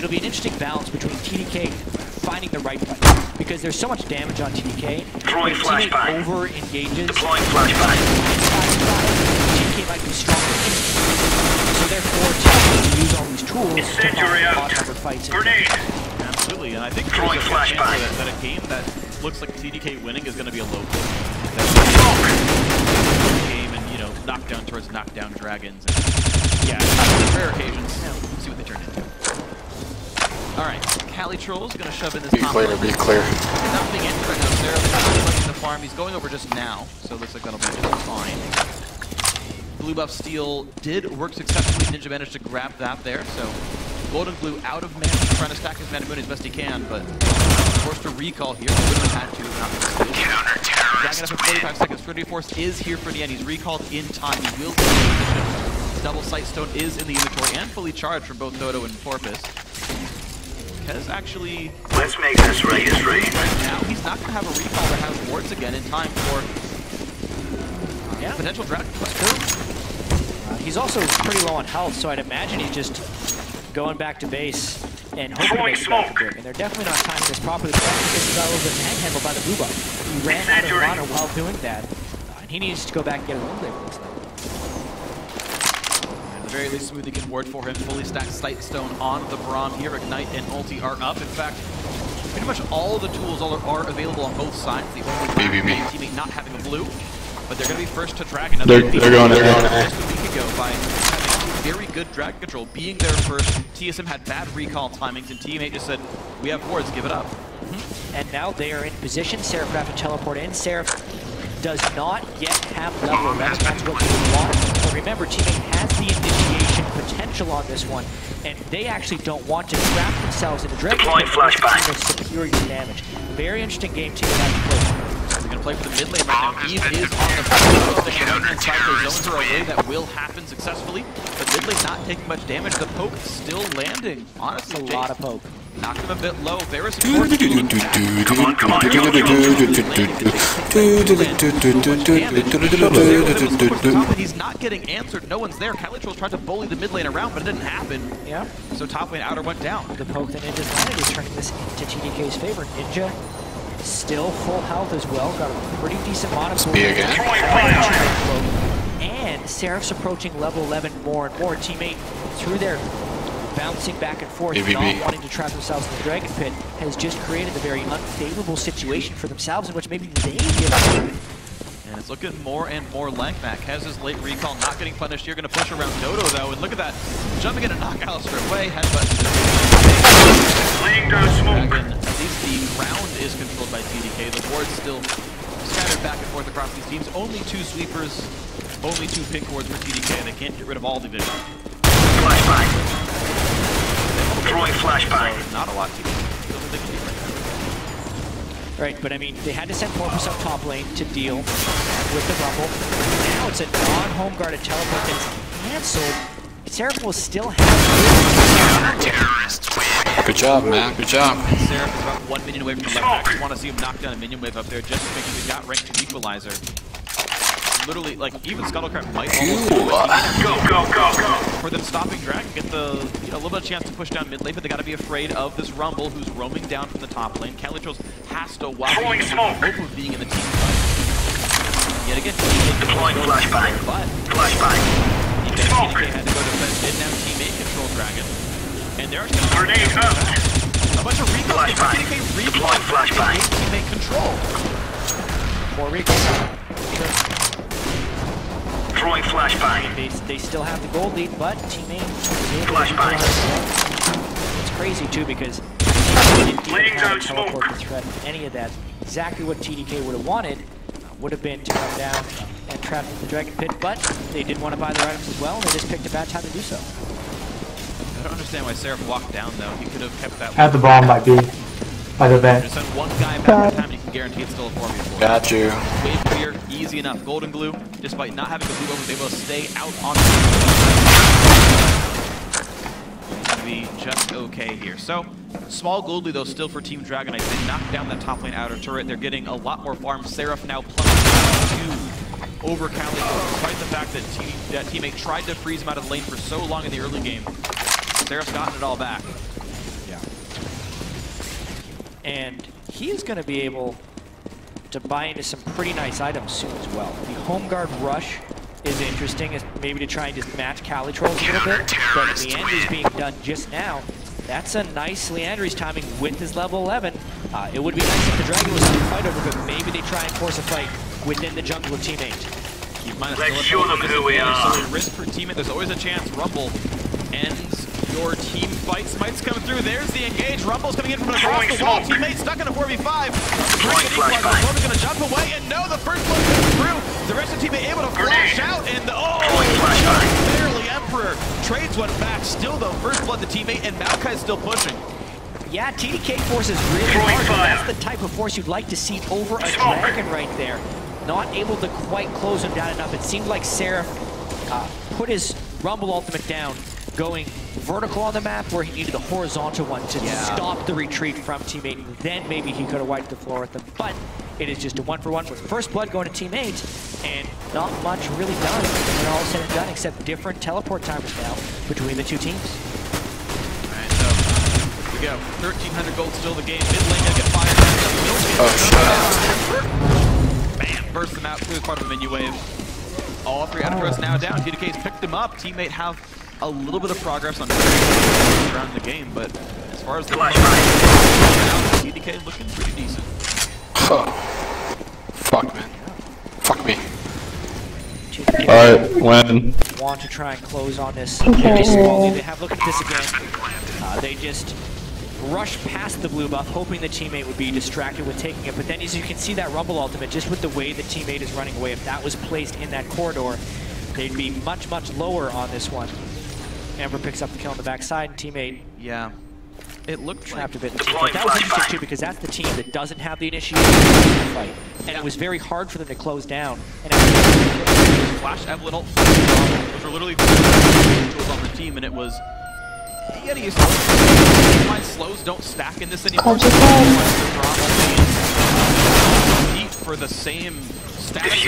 it'll be an interesting balance between TDK finding the right place, because there's so much damage on TDK. Throwing If teammate flashbang. over-engages, Deploying flashbang. TDK might be stronger. So therefore, TDK to use all these tools Incendiary to out. odd-number fights. Grenade. Absolutely, and I think Throwing there's a chance flashbang. that a game that looks like TDK winning is going to be a low game and, you know, knockdown towards knockdown dragons. And, yeah, on rare occasions, we'll see what they turn into. Alright, Cali Troll's going to shove in this top lane. Be clear. Nothing in right now. Sarah's looking the farm. He's going over just now, so it looks like that'll be just fine. Blue buff steal did work successfully. Ninja managed to grab that there, so Golden Glue out of mana, trying to stack his mana moon as best he can, but forced to recall here. He would have had to Dragon up in 45 seconds. Trinity Force is here for the end. He's recalled in time. He will be in position. Double Sight Stone is in the inventory and fully charged from both Dodo and Porpoise. Kez actually... Let's make this rain rain. Right now, he's not going to have a recall that has wards again in time for potential dragon play. He's also pretty low on health, so I'd imagine he's just going back to base and hoping to make it back to Drake. And they're definitely not timing this properly, but that's because he got a little bit manhandled by the blue buff. He ran out of mana while doing that, and he needs to go back and get a little bit of this. At the very least, Smoothie can ward for him. Fully stacked Sight Stone on the Braum here. Ignite and Ulti are up. In fact, pretty much all the tools are available on both sides. The only teammate not having a blue, but they're going to be first to Dragon. They're going. Just a week ago by having very good Dragon control, being there first. TSM had bad recall timings, and teammate just said, "We have wards, give it up." And now they are in position. Seraph have to teleport in. Seraph does not yet have level 11. That's what we want. But remember, teammate has the initiation potential on this one, and they actually don't want to trap themselves in the Dragon Deploying flashbang. superior damage. Very interesting game team have to play. They're going to play for the mid lane right now. Eve is on the back. They can inside the zones are away. That will happen successfully. But mid lane not taking much damage. The poke still landing. Honestly, A lot of poke. Knocked him a bit low. Varus he's not getting answered. No one's there. Calitroll tried to bully the mid lane around, but it didn't happen. Yeah. So top lane outer went down. The poke that Ninja's landed is turning this into TDK's favor. Ninja still full health as well. Got a pretty decent amount of and Seraph's approaching level 11 more and more. Teammate through there bouncing back and forth, not wanting to trap themselves in the Dragon Pit, has just created a very unfavorable situation for themselves in which maybe they give up. And it's looking more and more like that. Kez's late recall not getting punished here. Going to push around Dodo though, and look at that. Jumping in and knock Alistair away. Headbutt. Laying down smoke. At least the ground is controlled by TDK. The board's still scattered back and forth across these teams. Only 2 sweepers, only 2 pink wards for TDK, and they can't get rid of all the vision. Flashbang. Throwing flashbang. So not a lot to do. They can do right now. Right, but I mean, they had to send Porpoise up top lane to deal with the Rumble. Now it's a non-home guarded teleport that's canceled. Seraph will still have Good job, man. Good job. Seraph is about 1 minion away from the left. I actually want to see him knock down a minion wave up there just to make sure he got ranked to Equalizer. Literally, like, even Scuttlecraft might almost Go. for them stopping Dragon, get the a little bit of chance to push down mid lane, but they got to be afraid of this Rumble who's roaming down from the top lane. Calitroll has to watch the hope of being in the team fight. Yet again, Deploying flashbang. But Flashbang. TDK had to go defend mid, now teammate control Dragon. And there's going to Grenade out. a bunch of recalls. Flashbang. TDK recall Deploying flashbang. teammate control. more recalls. Throwing flashbang. They still have the gold lead, but teammate Flashbang. It's crazy too because Laying down teleport smoke. to threaten any of that. Exactly what TDK would have wanted would have been to come down and trap the Dragon Pit, but they did want to buy their items as well, and they just picked a bad time to do so. I don't understand why Seraph walked down though. He could have kept that. At the bomb by B. By the vent. Just send one guy back at a time and you can guarantee it's still a 4v4. Got you. Wave clear, easy enough. Golden Glue, despite not having the blue, was able to stay out on the be just okay here. So, small gold lead though still for Team Dragon. Knight. They knocked down that top lane outer turret. They're getting a lot more farm. Seraph now +2 over Calico, despite the fact that teammate tried to freeze him out of the lane for so long in the early game. Seraph's gotten it all back. And he is going to be able to buy into some pretty nice items soon as well. The home guard rush is interesting, is maybe to try and just match Calitrolls a little bit, but Leandry's being done just now. That's a nice Leandry's timing with his level 11. It would be nice if the Dragon was on the fight over, but maybe they try and force a fight within the jungle of Team 8. Let's show them who we are. So risk per teammate, there's always a chance Rumble ends your team fight. Smite's coming through, there's the engage. Rumble's coming in from across the wall. Teammate stuck in a 4v5. Equalizer gonna jump away, and no, the first one comes through. The rest of the teammate able to flash out, and just barely Emperor trades one back. Still though, first blood the teammate, and Maokai's still pushing. Yeah, TDK force is really hard, but that's the type of force you'd like to see over a Dragon right there. Not able to quite close him down enough. It seemed like Seraph put his Rumble ultimate down, going vertical on the map where he needed a horizontal one to stop the retreat from Team 8. Then maybe he could have wiped the floor with them. But it is just a 1-for-1 with first blood going to Team 8, and not much really done when all is said and done, except different teleport timers now between the two teams. Alright, so here we go. 1,300 gold still the game. Mid lane gonna get fired down. Oh, shit. Bam! Burst them out through part of the menu wave. All three Emperors now down. TDK's picked them up. Teammate have a little bit of progress on around the game, but as far as the TDK looking pretty decent. Fuck, man. Fuck me. Alright, when? Want to try and close on this very small lead. They have looked at this again. They just rush past the blue buff, hoping the teammate would be distracted with taking it. But then as you can see that Rumble ultimate, just with the way the teammate is running away, if that was placed in that corridor, they'd be much, much lower on this one. Amber picks up the kill on the backside, and teammate it looked trapped like a bit in the team fight. That was interesting too, because that's the team that doesn't have the initiation in the fight. And it was very hard for them to close down. And Flash, Evelyn ult, those were literally tools on the team, and it was getting used to it. My slows don't stack in this anymore. Compete for the same stats.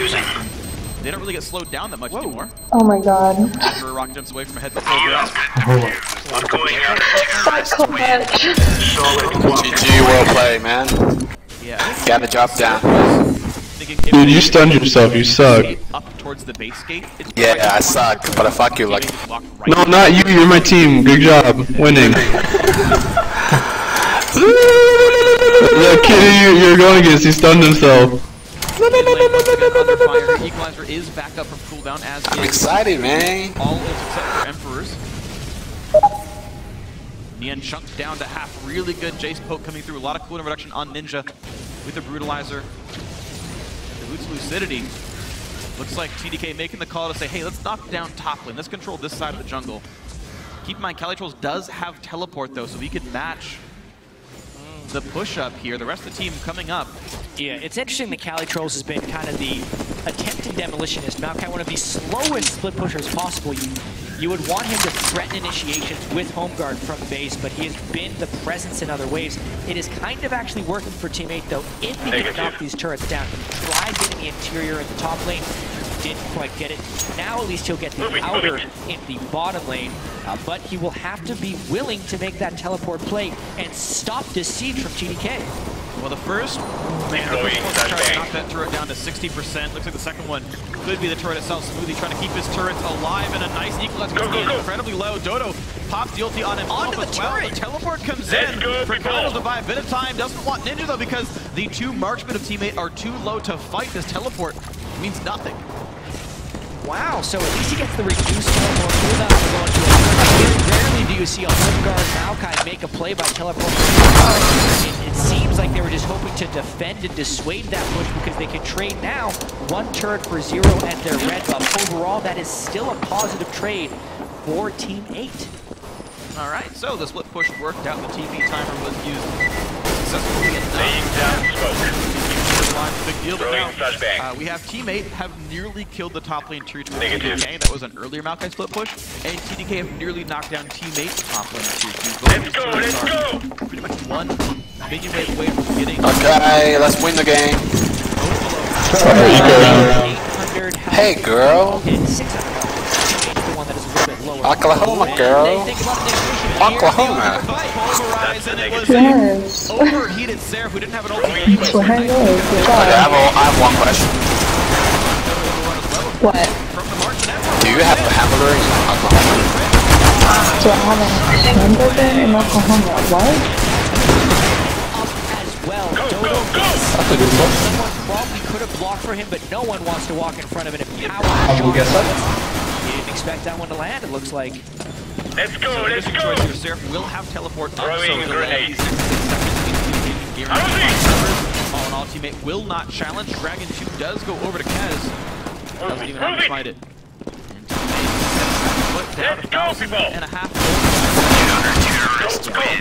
They don't really get slowed down that much anymore. Oh my god. After Rock jumps away from a head before grab. I'm going out So much. GG, well played, man. Yeah. Gotta drop down. Dude, you stunned yourself, you suck. Up towards the base gate. Yeah, I suck, but I fuck you like. No, not you, you're my team. Good job. Winning. That kid you're going against, he stunned himself. Equalizer is back up from cooldown as I'm excited, man. all is except for Emperors. Nian chunked down to half. Really good Jace poke coming through. A lot of cooldown reduction on Ninja with the Brutalizer. The Boots Lucidity. Looks like TDK making the call to say, hey, let's knock down top lane. Let's control this side of the jungle. Keep in mind, Calitrolls does have teleport though, so he could match the push-up here. The rest of the team coming up. yeah, it's interesting that Calitrolls has been kind of the attempted demolitionist. Maokai, one of the slowest split pushers possible. You would want him to threaten initiations with home guard from base, but he has been the presence in other waves. It is kind of actually working for Team 8 though. If he can knock these turrets down, he tried getting the interior in the top lane, didn't quite get it. Now at least he'll get the outer in the bottom lane, but he will have to be willing to make that teleport play and stop this siege from TDK. Well, the first man trying to knock that turret down to 60%. Looks like the second one could be the turret itself. Smoothie trying to keep his turrets alive, and a nice equalizer comes in incredibly low. Dodo pops the ulti on himself as well. The teleport comes in for Kyle to buy a bit of time. Doesn't want Ninja though, because the two marksmen of teammate are too low to fight. This teleport means nothing. Wow, so at least he gets the reduced teleport cooldown to go into a very rarely do you see a home guard Maokai make a play by teleport. It seems like they were just hoping to defend and dissuade that push because they can trade now 1 turret for 0 at their red buff. Overall, that is still a positive trade for Team 8. Alright, so the split push worked out. The TV timer was used successfully enough. Big deal, but now, we have teammate have nearly killed the top lane tier 2 with TDK. That was an earlier Maokai split push, and TDK have nearly knocked down teammate top lane tier 2. Let's go! Pretty much one minion wave away from getting. Okay, let's win the game. Hey, girl. And 600 health. Teammate's the one that is a little bit blow it. Oklahoma, And girl. they think about initiation here. Oklahoma. Pulverize, and it was Yes. a overheated Seraph who didn't have an ultimate. That's what I know. Good Okay, job. I have one question. What? From the March and Do you have a hamburger in Oklahoma? Do I have a hamburger in Oklahoma? What? As well, Dodo That's a good one. someone probably could have blocked for him, but no one wants to walk in front of it. And power How do we guess that? You didn't expect that one to land, it looks like. Let's go, So let's interesting go. choice here. Seraph will have teleport up, so Throwing he'll grenade. land these next 6 seconds. Guaranteed. All in all, teammate will not challenge. Dragon 2 does go over to Kez. Doesn't even have to fight it. And teammate foot down Let's go, people. 1,500.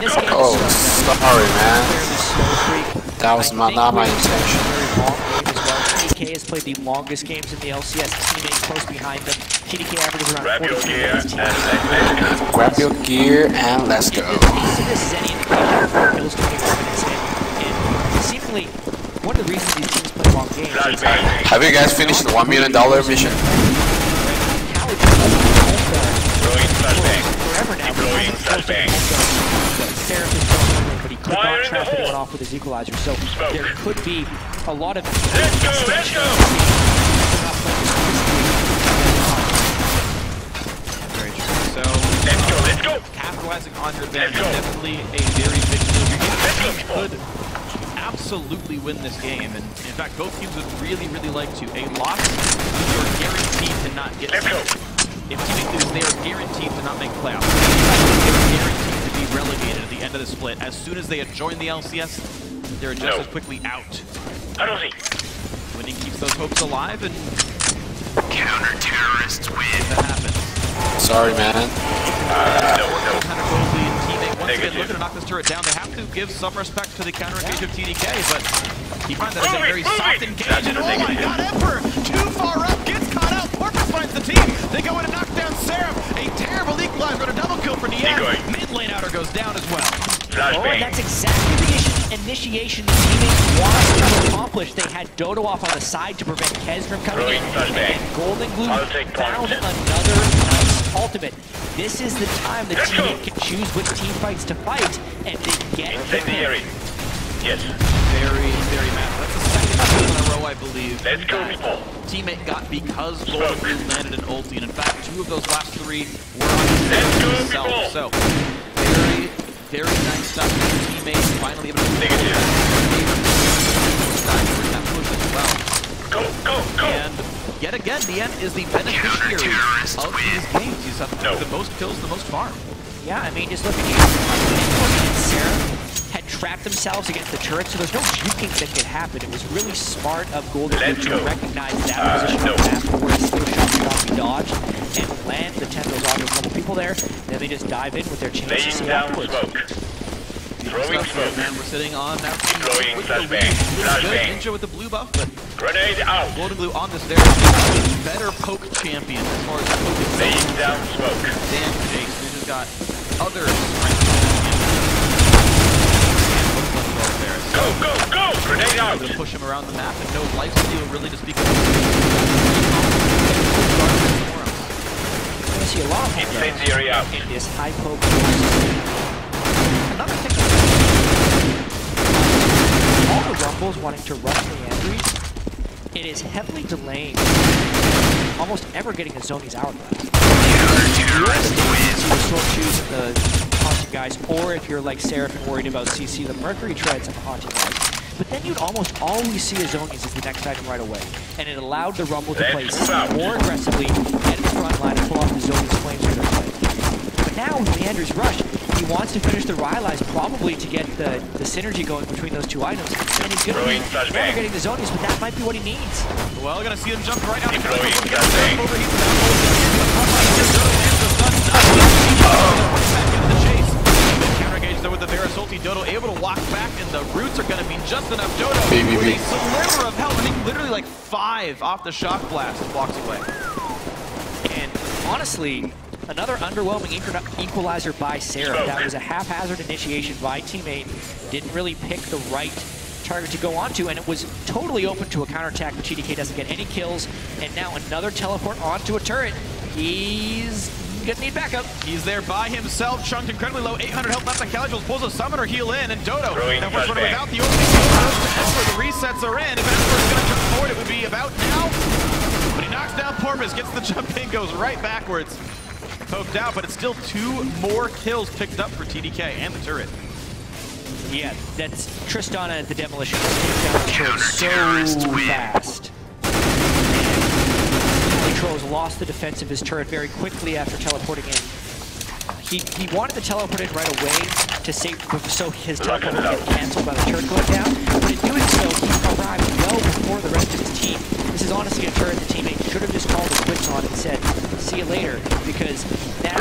This game Oh, is sorry, man. fairly slow. That was not my intention. Very long game as well. TDK has played the longest games in the LCS. Teammate close behind them. TDK averages around Grab your 43 gear minutes. and let's go. Grab your gear and let's go. If this is any indication of kills to make minutes and seemingly one of the reasons these teams play long games is Flashbang. Have you guys finished the $1 million mission? how it's Throwing flashbang. forever now. Deploying flashbang. Seraph is going over, but he could Fire not in the trap anyone hole. off with his equalizer. So Smoke. there could be a lot of Let's go, let's go. Very true. So, Let's go, let's go. capitalizing on your advantage Let's is go. definitely a very big deal. Your Let's go, team people. could absolutely win this game, and in fact, both teams would really, really like to. A loss, you're guaranteed to not get. Let's go. If teammates lose, they are guaranteed to not make playoffs. They're guaranteed to be relegated at the end of the split. As soon as they join the LCS, they're just No. as quickly out. I don't see. Winning keeps those hopes alive, and Counter-terrorists win. that happens. Sorry, man. No. Hunter Goldie and teammate once again Negative. looking to knock this turret down. They have to give some respect to the counter engage of TDK, but he finds that as a very soft engage. And oh my god, Emperor! Too far up, gets caught out. Porpoise finds the team. They go in and knock down Seraph. A terrible equalizer and a double kill for Nian. Decoy. Mid lane outer goes down as well. Oh, and Flashbang. that's exactly the initiation the teammate wanted to accomplish. They had Dodo off on the side to prevent Kez from coming in. Throwing flashbang. And Golden Glue I'll take found point. another nice ultimate. This is the time the Let's go. teammate can choose which team fights to fight, and they get the Incendiary. Yes. Very, very mad. That's the second kill in a row, I believe. Let's go, that people. Teammate got because Golden Glue landed an ulti, and in fact, 2 of those last 3 were on Let's go, himself. people. So, very, very nice stuff from his teammate. Finally able to Negative. that push as well. Go, go, go. And yet again, Nian is the beneficiary of these games. He's had No. the most kills, the most farm. Yeah, I mean, just looking at Sarah had trapped themselves against the turret, so there's no juking that could happen. It was really smart of Golden Glue Let's to go. recognize that position no. on the map where he still shot it off, he dodged, and land the tendrils onto a couple people there. Then they just dive in with their chance to Laying see down afterwards. smoke. Throwing Stuff, smoke. and we're sitting on now. Deploying with the flashbang. lead. Really good. Flashbang. Ninja with the blue buff, but Grenade out. Golden Glue on this there. Better poke champion as far as poke is Laying concerned. down smoke. Dan Jace. Ninja's got other Go, go, go. Grenade out. to push him around the map, and no life steal really just because You're going to see a lot of Incendiary out. in this high poke. Another thing, all the Rumbles wanting to rush Leandry, it is heavily delaying almost ever getting a Zoni's hourglass. You sort of choose the Haunting guys, or if you're like Seraph and worried about CC, the Mercury treads and the Haunting guys. But then you'd almost always see a Zoni's as the next item right away, and it allowed the Rumble to play Let's move out. more aggressively, get in the front line, and pull off the Zoni's flames for their play. But now with Leandry's rush, he wants to finish the Rylai's probably to get the synergy going between those 2 items, and he's going to be Throwing flashbang. never getting the Zoni's, but that might be what he needs. well, gonna see him jump right out. Deploying Overheat flashbang. Counter engage though with the Varus ulti. Dodo able to walk back, and the roots are gonna be just enough. Dodo BBB. with a sliver of health. I think literally like 5 off the shock blast blocks away. And honestly, another underwhelming equalizer by Seraph. That was a haphazard initiation by teammate. Didn't really pick the right target to go onto, and it was totally open to a counterattack, but TDK doesn't get any kills. And now another teleport onto a turret. He's gonna need backup. He's there by himself, chunked incredibly low, 800 health left on Caligula, pulls a summoner heal in, and Dodo, Throwing now first runner flashbang. without the opening goes to Emperor, the resets are in. If Emperor's gonna jump forward, it would be about now. But he knocks down Porpoise, gets the jump in, goes right backwards. Poked out, but it's still 2 more kills picked up for TDK and the turret. Yeah, that's Tristana at the demolition. Down so fast. Trolls lost the defense of his turret very quickly after teleporting in. He wanted to teleport in right away to save, so his teleport would get cancelled by the turret going down. But in doing so, he arrived well before the rest of his team. This is honestly a turret the teammate should have just called the quits on and said, "See you later," because now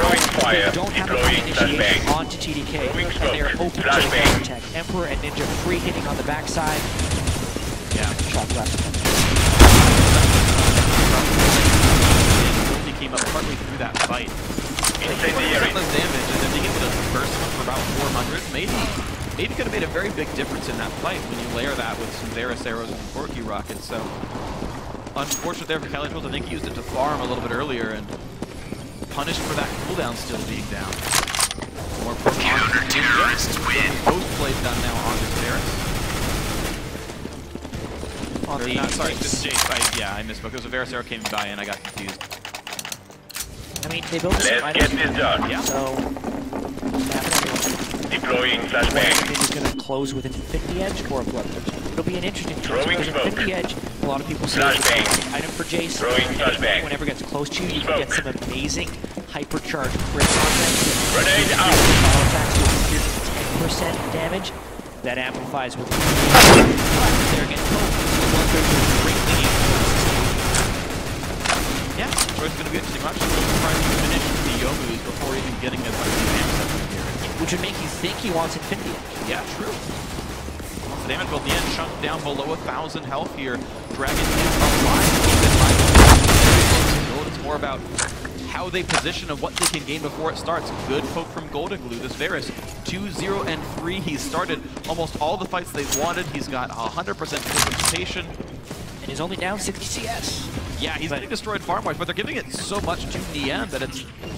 they don't have a initiation onto TDK, and they are open to the counterattack. Emperor and Ninja free hitting on the backside. Yeah. Shot left. He came up partly through that fight. Incendiary. Less damage, and then he gets the first one for about 400. Maybe could have made a very big difference in that fight when you layer that with some Varus arrows and Corki rockets. So unfortunate there for Caligula. I think he used it to farm a little bit earlier and punished for that cooldown still being down. More counter-terrorists win. Both plays done now on this Varus. On the sorry, just Jace. Yeah, I misspoke. It was a Varus arrow came by and I got confused. I mean, they built some Let's get this done. Yeah. so Deploying flashbang. is going to close with an Infinity Edge or a Bloodthirst. It'll be an interesting choice Throwing because smoke. Infinity Edge, a lot of people say Flashbang. it's an item for Jace. Throwing flashbang. Whenever it gets close to you, you Smoke. can get some amazing hypercharged crit offense. Grenade out. Auto attacks with 10% damage. That amplifies with there again. Yeah, so it's going to be interesting. I'm actually surprised he finished the Yomus before even getting as much damage as he did. Which would make you think he wants Infinity Edge. Yeah, true. The damage will at the end chunk down below 1,000 health here. Dragon is alive. It's more about how they position and what they can gain before it starts. Good poke from Golden Glue. This Varus, 2-0 and 3. He's started almost all the fights they've wanted. He's got 100% participation. And he's only down 60 CS. Yeah, he's getting destroyed farm-wise, but they're giving it so much to Nian that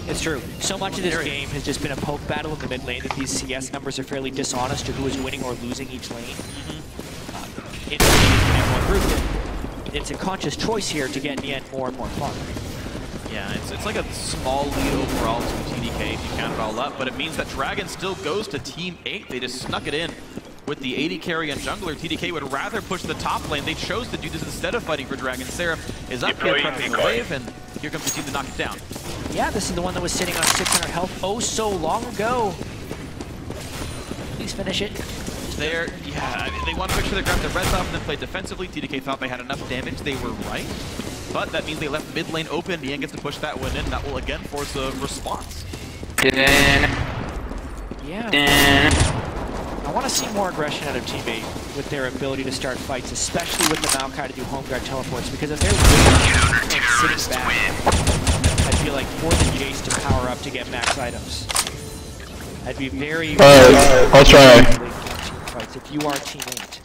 It's true. So much of this game has just been a poke battle in the mid lane that these CS numbers are fairly dishonest to who is winning or losing each lane. It's a conscious choice here to get Nian more and more fun. Yeah, it's like a small lead overall to TDK if you count it all up, but it means that Dragon still goes to Team 8. They just snuck it in with the 80 carry and jungler. TDK would rather push the top lane. They chose to do this instead of fighting for Dragon. Seraph is up here prepping the wave, and here comes the team to knock it down. Yeah, this is the one that was sitting on 600 health oh so long ago. Please finish it. They want to make sure they grab the reds off and then play defensively. TDK thought they had enough damage. They were right. But that means they left mid lane open. Nian gets to push that one in. That will again force a response. Yeah. I want to see more aggression out of Team 8 with their ability to start fights, especially with the Maokai to do home guard teleports, because if they're waiting and sitting back, I feel like more than Jace to power up to get max items. I'd be very I'll try. Fights if you are Team 8,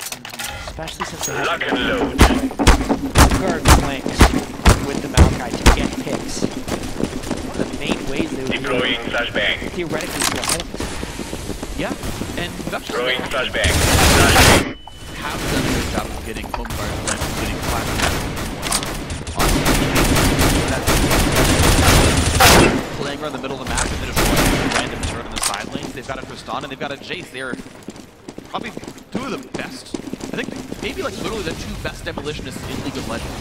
especially since they have Lock and load. guard flanks with the Maokai to get picks. One of the main ways they would Deploying flashbang. theoretically go ahead of this. Yeah, and that's just Throwing flashbang. Flashbang. have done a good job of getting home guard flanks and getting playing around the middle of the map and then destroying a random turret in the side lanes. They've got a Tristana and they've got a Jace. They're probably two of the best. I think maybe like literally the two best demolitionists in League of Legends.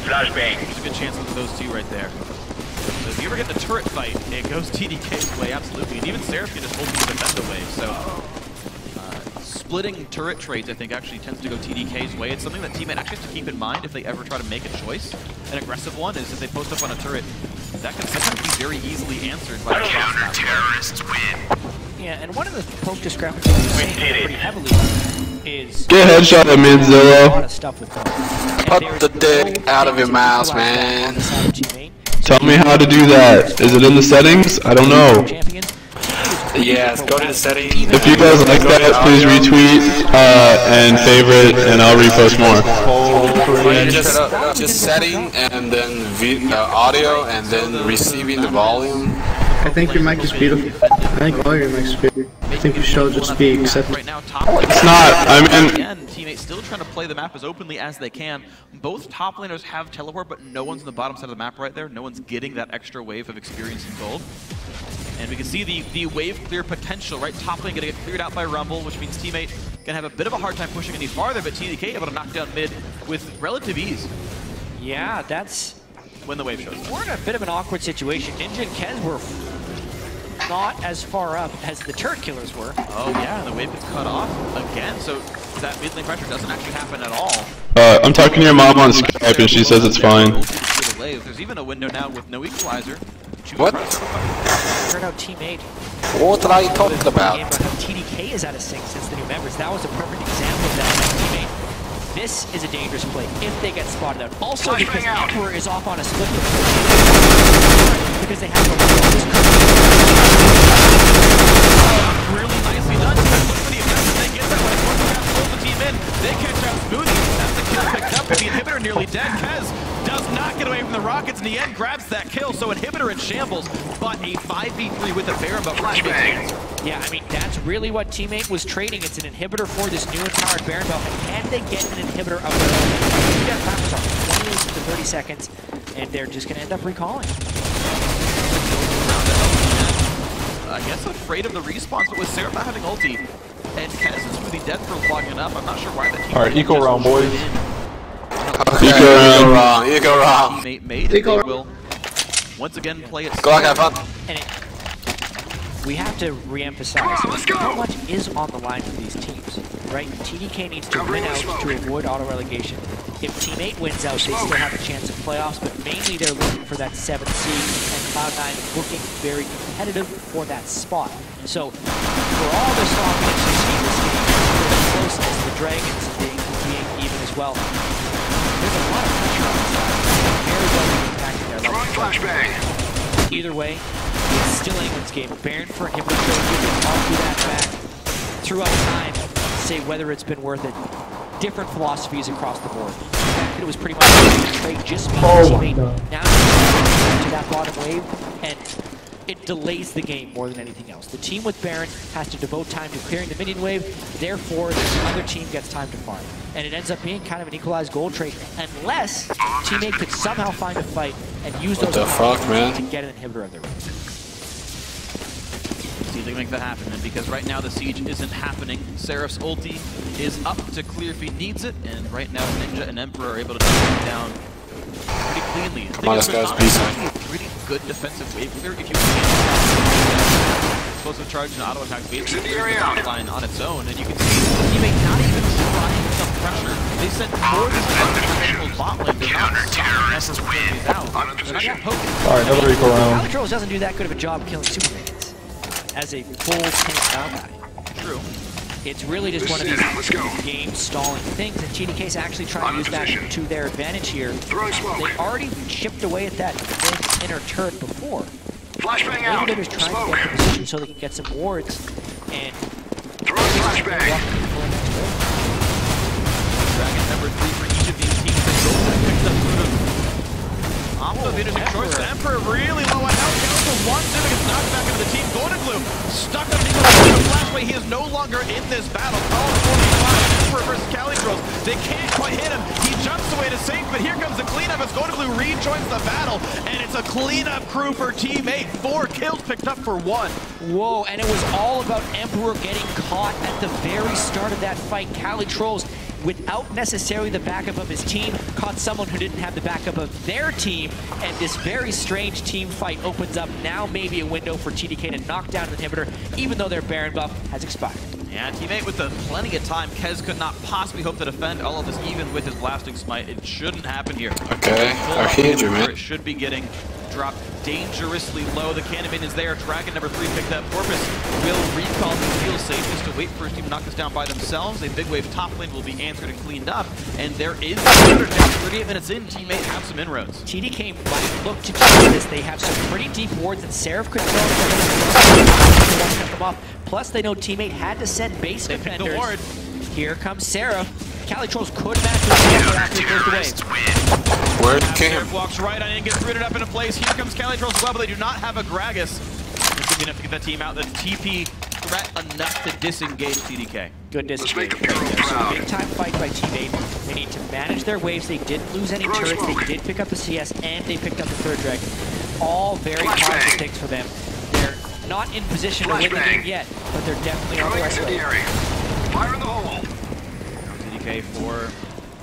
Flashbang. There's a good chance of those two right there. So if you ever get the turret fight, it goes TDK's way, absolutely. And even Seraph can just hold the defender wave. So splitting turret trades, I think, actually tends to go TDK's way. It's something that teammate actually has to keep in mind if they ever try to make a choice. An aggressive one is if they post up on a turret, that can sometimes be very easily answered by the Counter-terrorists win. Yeah, and one of the poke discrepancies we're seeing pretty heavily is Get a headshot at mid, a lot Zillow. of stuff with them. Cut the dick out of your mouth, man. Tell me how to do that. Is it in the settings? I don't know. Yes, go to the settings. If you guys like that, please retweet and favorite, and I'll repost more. already. Just setting and then audio and then receiving the volume. I think your mic is beautiful. I think all your mics are beautiful. I think you should just be accepted. Right now, top It's not. I mean, again, teammates still trying to play the map as openly as they can. Both top laners have teleport, but no one's on the bottom side of the map right there. No one's getting that extra wave of experience and gold. And we can see the wave clear potential, right? Top lane gonna get cleared out by Rumble, which means teammate gonna have a bit of a hard time pushing any farther, but TDK able to knock down mid with relative ease Yeah, that's... when the wave shows up. We're in a bit of an awkward situation. Ninja and Kez were not as far up as the Turret Killers were. Oh yeah, the wave gets cut off again, so that mid lane pressure doesn't actually happen at all. I'm talking to your mom on Skype and she says it's fine. There's even a window now with no equalizer. What? Turned out Team 8. What are you talking about? TDK is out of sync since the new members. That was a perfect example of that. Team 8. This is a dangerous play if they get spotted out. Also because Emperor is off on a split because they have really nicely done. Look for the effect they get that when Corporate pulls the team in. They catch out Smoothie. That's the kill picked up, but the inhibitor nearly dead. Kez does not get away from the rockets in the end, grabs that kill, so inhibitor in shambles, but a 5v3 with a Baron Buff. Yeah, I mean, that's really what Teammate was trading. It's an inhibitor for this new empowered Baron Buff, and can they get an inhibitor of their own? We got timers on 28 to 30 seconds, and they're just going to end up recalling. I guess afraid of the respawns, but with Seraph not having ulti, and Kez and Smoothie dead for logging up, I'm not sure why the team... Alright, eco round, boys. Okay, eco round. Teammate made it, they will once again play it. Go on, have fun. And we have to re-emphasize how much is on the line for these teams, right? TDK needs to win out to avoid auto-relegation. If Team 8 wins out, they still have a chance of playoffs, but mainly they're looking for that 7th seed, and Cloud9 looking very competitive for that spot. So, for all this offense, you see this game, the closeness, the Dragons being even as well. There's a lot of pressure on this side. Very well impacting their level. Either way, it's still anyone's game. Baron for inhibitor trade, you can argue that back throughout time, say whether it's been worth it. Different philosophies across the board. The fact that it was pretty much a trade just means teammate now to that bottom wave, and it delays the game more than anything else. The team with Baron has to devote time to clearing the minion wave, therefore the other team gets time to farm. And it ends up being kind of an equalized gold trade, unless teammate could somehow find a fight and use those to get an inhibitor of their own. See if they can make that happen, and because right now the siege isn't happening, Seraph's ulti is up to clear if he needs it, and right now Ninja and Emperor are able to take him down pretty cleanly. Come on, this guy's decent. Pretty good defensive wave clear if you can. Explosive charge and auto attack basically line on its own, and you can see teammate not even trying some pressure. They sent more than one bot lane. They're not stopping Emperor from getting these out. They're not even poking. Alright, another eco round. Albatross doesn't do that good of a job killing super minions as a full tank bow guy. True. It's really just one of these game stalling things, and TDK's actually trying to use that to their advantage here. They already chipped away at that mid-inner turret before. Flashbang out. They're just trying to get the position so they can get some wards and flashbang. Dragon number 3 for each of these teams. They both picked up sort of opposite choice. Emperor really low on health. Kills one Civic gets knocked back into the team. Golden Glue stuck underneath the flashway. He is no longer in this battle. Call 45. Emperor versus Calytros. They can't quite hit him. He jumps away to safe, but here comes the cleanup as Golden Glue rejoins the battle, and it's a cleanup crew for Team 8. 4 kills picked up for 1. whoa, and it was all about Emperor getting caught at the very start of that fight. Calytros, without necessarily the backup of his team, caught someone who didn't have the backup of their team, and this very strange team fight opens up now maybe a window for TDK to knock down an inhibitor, even though their Baron buff has expired. Yeah, teammate with plenty of time. Kez could not possibly hope to defend all of this even with his blasting smite. It shouldn't happen here. Okay, I hear you, man. It should be getting dropped dangerously low. The cannon minion is there. Dragon number 3 picked up. Corpus will recall the feel safe just to wait for his team to knock this down by themselves. A big wave top lane will be answered and cleaned up. And there is 38 minutes in. Teammate have some inroads. TDK might look to change this. They have some pretty deep wards, and Seraph could throw them off. Plus, they know Teammate had to send base defenders. Here comes Seraph. Calitrolls could match with after he goes the wave. Where Seraph came? walks right on in, gets rooted up into place. Here comes Calitrolls as well, but they do not have a Gragas. This is enough to get that team out. The TP threat enough to disengage TDK. Good Let's disengage. make the Bureau proud. Big time fight by Team 8. They need to manage their waves. They didn't lose any Throw turrets. smoke. They did pick up the CS and they picked up the third dragon. All very Flashbang. positive picks for them. They're not in position to win the Flashbang. game yet, but they're definitely on the Throwing right way. incendiary. Fire in the hole. TDK for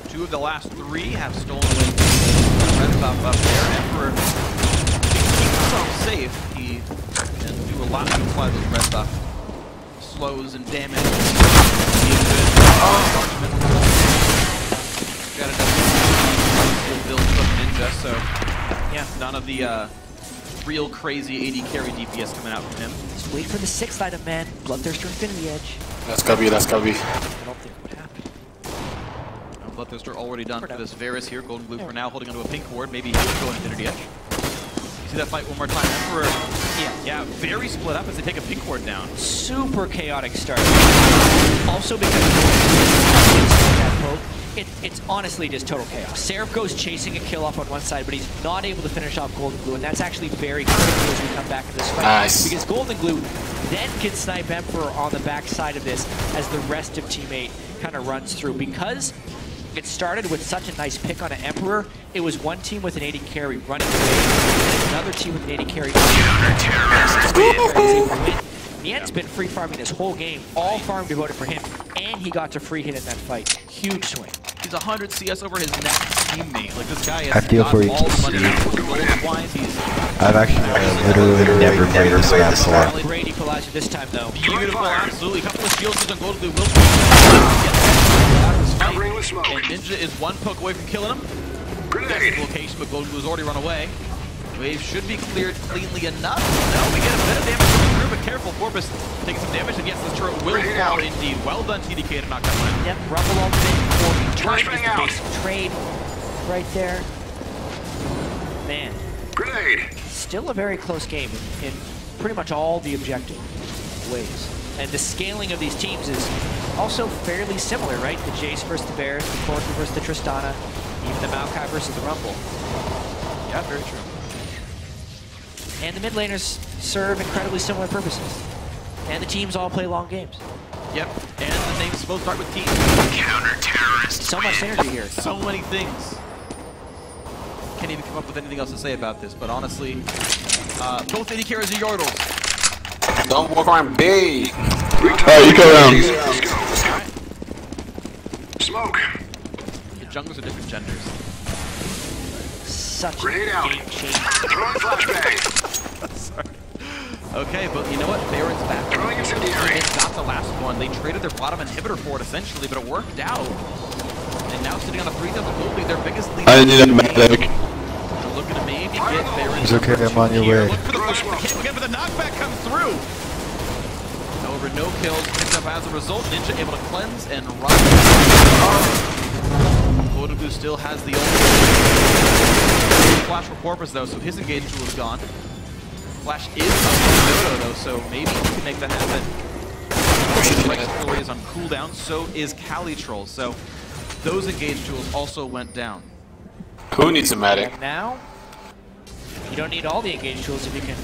2 of the last 3 have stolen away red buff up there. Emperor keeps himself safe. He can do a lot to apply those red buff slows and damage. Got a build from Ninja, so Yeah. none of the real crazy AD carry DPS coming out from him. Just wait for the 6th item, man. Bloodthirster Infinity Edge. That's gotta be. That's gotta be. I don't think it would happen. Bloodthirster already done for Fair this Varus here. Golden Glue for now, holding onto a pink ward. Maybe he would go Infinity Edge. See that fight one more time. Emperor, yeah, very split up as they take a pink ward down. Super chaotic start. Also because it's honestly just total chaos. Seraph goes chasing a kill off on one side, but he's not able to finish off Golden Glue, and that's actually very critical as we come back to this fight. Nice. Because Golden Glue then can snipe Emperor on the back side of this as the rest of Team 8 kind of runs through. Because it started with such a nice pick on an Emperor, it was one team with an AD carry running away, and another team with an AD carry. Nian's been free farming this whole game, all farm devoted for him, and he got to free hit in that fight. Huge swing. He's 100 CS over his next teammate. Like, this guy has I feel got for you, all the money. TC. Gold-wise, he's I've actually literally never played this map before. Great equalizer this time, though. beautiful, absolutely. A couple of shields on Golden Glue will Covering with smoke. and Ninja is 1 poke away from killing him. That's Grenade. the location, but Golden Glue's already run away. Wave should be cleared cleanly enough. No, we get a bit of damage coming through, but careful, Porpoise taking some damage, and yes, this turret will Bring it fall out. indeed. Well done, TDK, to knock that one out. Yep, Rumble ultimate for turret is Flashbang the out. basic trade right there. Man, Grenade. still a very close game in pretty much all the objective ways. And the scaling of these teams is also fairly similar, right? The Jace versus the Bears, the Corki versus the Tristana, even the Maokai versus the Rumble. Yeah, very true. And the mid laners serve incredibly similar purposes. And the teams all play long games. Yep, and the names both start with T. So much synergy here. So many things. Can't even come up with anything else to say about this, but honestly, both AD carries are Yordles. Don't walk around B. Alright, eco rounds. Let's go. Let's go. Smoke. The junglers are different genders. Such a Grenade out. game changer. Throwing flashbang. Sorry. Okay, but you know what? Baron's back. Throwing incendiary. They got the last one. They traded their bottom inhibitor for it, essentially, but it worked out. And now sitting on a 3,000 gold lead, their biggest lead. I need a medic. They're looking to maybe get Baron. It's okay, I'm on your way. Look for the flash that came again, but the knockback comes through. However, no kills picked up as a result. Ninja able to cleanse and run. Golden Glue still has the ult. Flash for Porpoise though, so his engage tool is gone. Flash is up to Dodo though, so maybe he can make that happen. Story is on cooldown, so is Calitrolls. So those engage tools also went down. Who needs a medic? And now, you don't need all the engage tools if you can.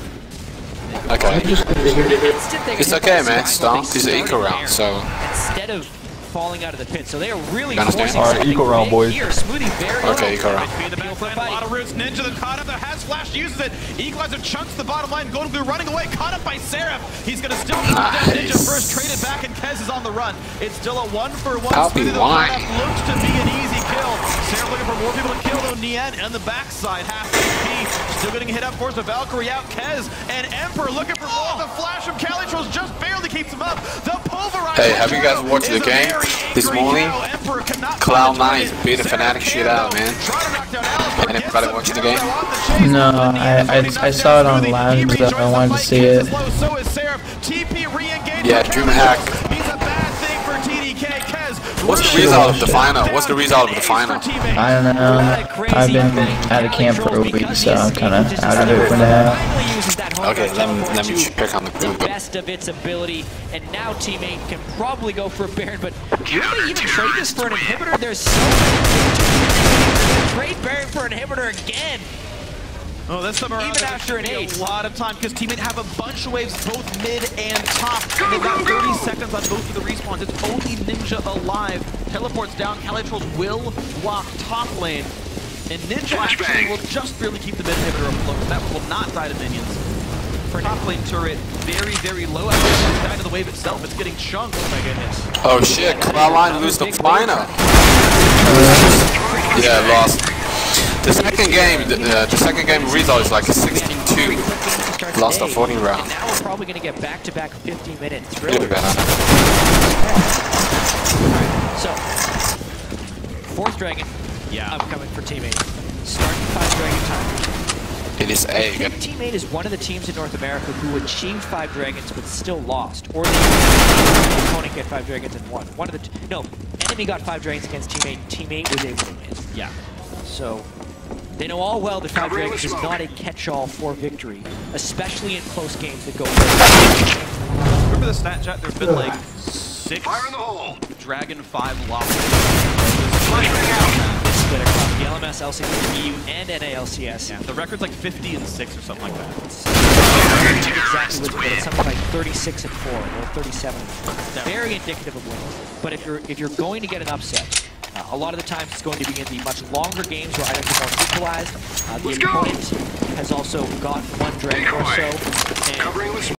Okay. Instant they It's can okay, hit man. the Stomp spot, is they an start eco in round, there so instead of falling out of the pit, so they are really You understand? forcing Alright, something eco round, big boys. here. Smoothie very Okay, eco round. In the backside, a lot of roots. Ninja that caught up there, has Flash, uses it. Equalizer chunks the bottom line. Golden Glue running away, caught up by Seraph. He's going to still knock down Ninja Nice. first, traded back, and Kez is on the run. It's still a 1-for-1. I'll be Smoothie that wine. caught up looks to be an easy kill. Seraph looking for more people to kill, though. Nian on the backside, half HP. Still getting hit up, force the Valkyrie out. Kez and Emperor looking for more. The flash from Calitrolls just barely keeps him up. The pulverizer. Hey, have you guys watched the game this morning? Cloud9 is beating Fnatic shit out, man. Anybody watching the game? No, I saw it on live, but I wanted to see it. So is Seraph. TP re-engaged. Yeah, DreamHack. He's a bad thing for TDK. Kez What's the result of the final? What's the result of the final? I don't know. I've been out of camp for a week, so I'm kind of out of it for now. Okay, let me check on the the group. best of its ability, and now teammate can probably go for a Baron, but will they even trade this for an inhibitor? There's so many. Trade Baron for an inhibitor again. Oh, this time around, Even after an a 8. lot of time because teammate have a bunch of waves, both mid and top. And they've got 30 seconds on both of the respawns. It's only Ninja alive. Teleports down. Calitrolls will block top lane. And Ninja actually will just barely keep the mid inhibitor afloat. That one will not die to minions. For top lane turret, very, very low. After it's died to the wave itself, it's getting chunked. Oh my goodness. Oh shit, Cloud9 lose the final. Yeah, lost. The second game result is like 16-2. Lost the 14 round. And now we're probably going to get back-to-back 50-minute Really thrillers. bad. Alright, so fourth dragon, upcoming for teammate. Starting 5 dragon time. It is I A. think teammate is one of the teams in North America who achieved 5 dragons but still lost. Or the opponent get 5 dragons and won. One of the no, enemy got 5 dragons against teammate. Teammate was able to win. Yeah. So they know all well that 5 dragons is not a catch-all for victory, especially in close games that go. Remember the stat chat? There's been like 6 Fire in the hole. Dragon 5 losses. Split across the LMS, LCS, EU, and NALCS. Yeah, the record's like 50 and 6 or something like that. Exactly what's good. It's something like 36 and 4 or 37 and 4. Very indicative of wins. But if you're going to get an upset, a lot of the times it's going to be in the much longer games where items are more equalized. The opponent has also got 1 dragon or so. And